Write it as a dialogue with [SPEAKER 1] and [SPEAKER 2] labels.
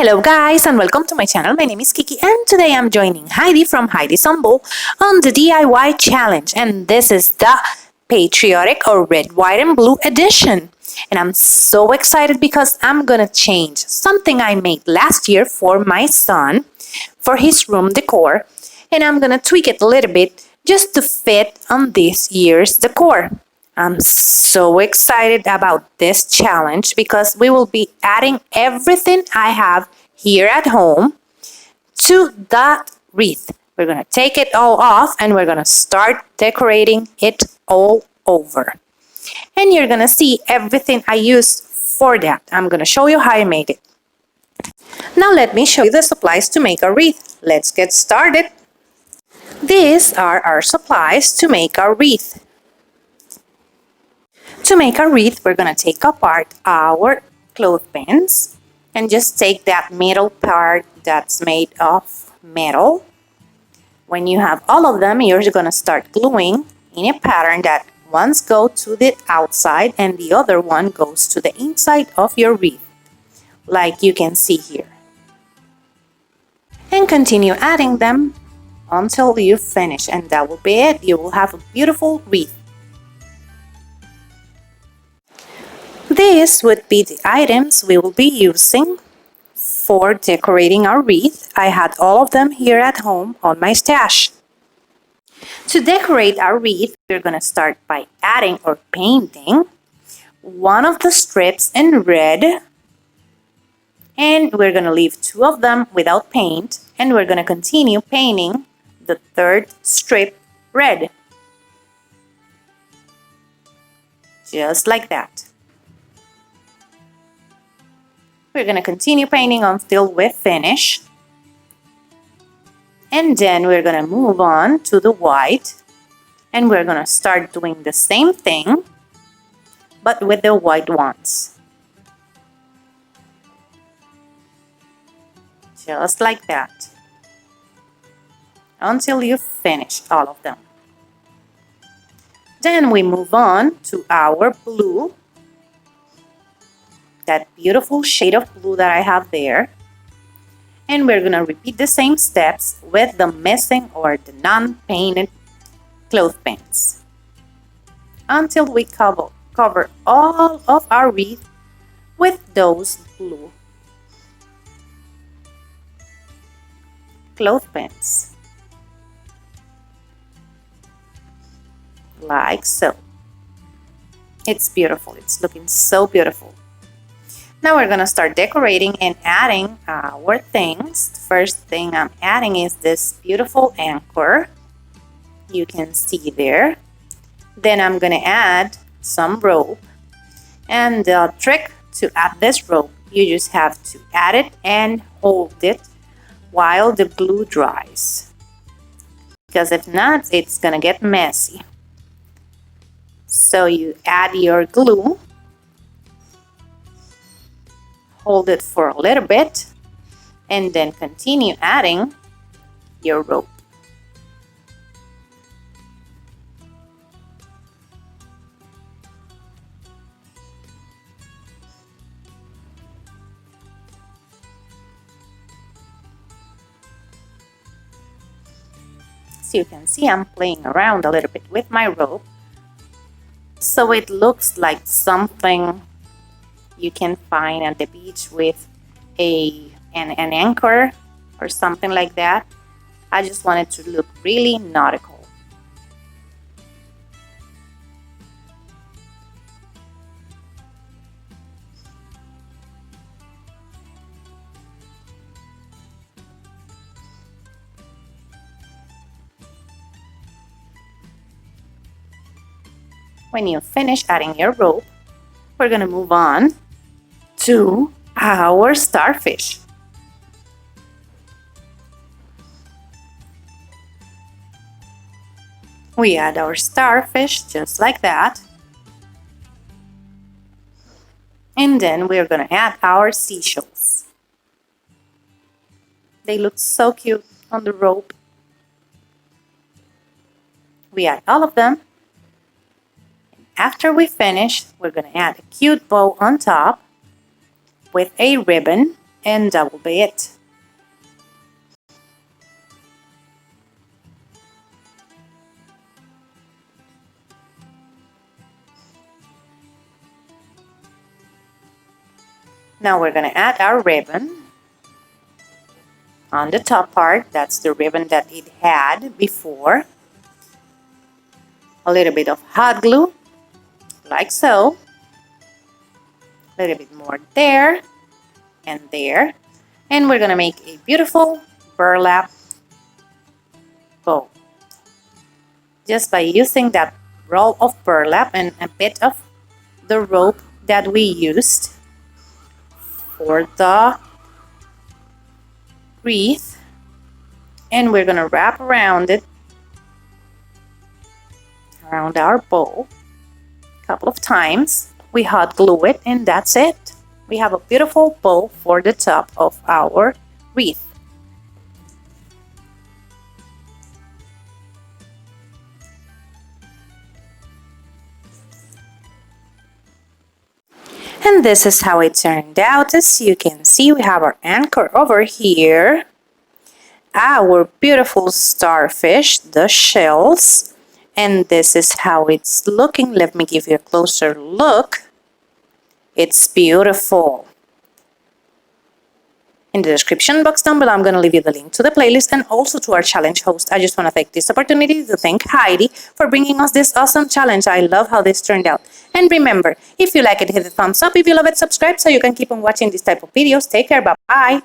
[SPEAKER 1] Hello guys and welcome to my channel. My name is Kiki and today I'm joining Heidi from Heidi Sonboul on the DIY challenge, and this is the patriotic or red, white and blue edition. And I'm so excited because I'm gonna change something I made last year for my son for his room decor, and I'm gonna tweak it a little bit just to fit on this year's decor. I'm so excited about this challenge because we will be adding everything I have here at home to that wreath. We're going to take it all off and we're going to start decorating it all over. And you're going to see everything I use for that. I'm going to show you how I made it. Now let me show you the supplies to make a wreath. Let's get started. These are our supplies to make our wreath. To make a wreath, we're going to take apart our clothespins and just take that middle part that's made of metal. When you have all of them, you're going to start gluing in a pattern that ones go to the outside and the other one goes to the inside of your wreath, like you can see here. And continue adding them until you finish, and that will be it. You will have a beautiful wreath. These would be the items we will be using for decorating our wreath. I had all of them here at home on my stash. To decorate our wreath, we're going to start by adding or painting one of the strips in red, and we're going to leave two of them without paint, and we're going to continue painting the third strip red. Just like that. We're going to continue painting until we finish. And then we're going to move on to the white. And we're going to start doing the same thing, but with the white ones. Just like that. Until you finish all of them. Then we move on to our blue. That beautiful shade of blue that I have there, and we're gonna repeat the same steps with the missing or the non-painted clothespins until we cover all of our wreath with those blue clothespins, like so. It's beautiful. It's looking so beautiful. Now we're going to start decorating and adding our things. The first thing I'm adding is this beautiful anchor. You can see there. Then I'm going to add some rope. And the trick to add this rope, you just have to add it and hold it while the glue dries. Because if not, it's going to get messy. So you add your glue. Hold it for a little bit and then continue adding your rope. So you can see I'm playing around a little bit with my rope so it looks like something you can find at the beach with an anchor or something like that. I just want it to look really nautical. When you finish adding your rope, we're going to move on to our starfish. We add our starfish just like that. And then we're going to add our seashells. They look so cute on the rope. We add all of them. After we finish, we're going to add a cute bow on top with a ribbon and that will be it. Now we're going to add our ribbon on the top part. That's the ribbon that it had before. A little bit of hot glue, like so. A little bit more there and there. And we're going to make a beautiful burlap bow. Just by using that roll of burlap and a bit of the rope that we used for the wreath, and we're gonna wrap around it, around our bow a couple of times. We hot glue it, and that's it. We have a beautiful bow for the top of our wreath. And this is how it turned out. As you can see, we have our anchor over here, our beautiful starfish, the shells, and this is how it's looking. Let me give you a closer look. It's beautiful. In the description box down below, I'm going to leave you the link to the playlist and also to our challenge host. I just want to take this opportunity to thank Heidi for bringing us this awesome challenge. I love how this turned out. And remember, if you like it, hit the thumbs up. If you love it, subscribe so you can keep on watching this type of videos. Take care. Bye-bye.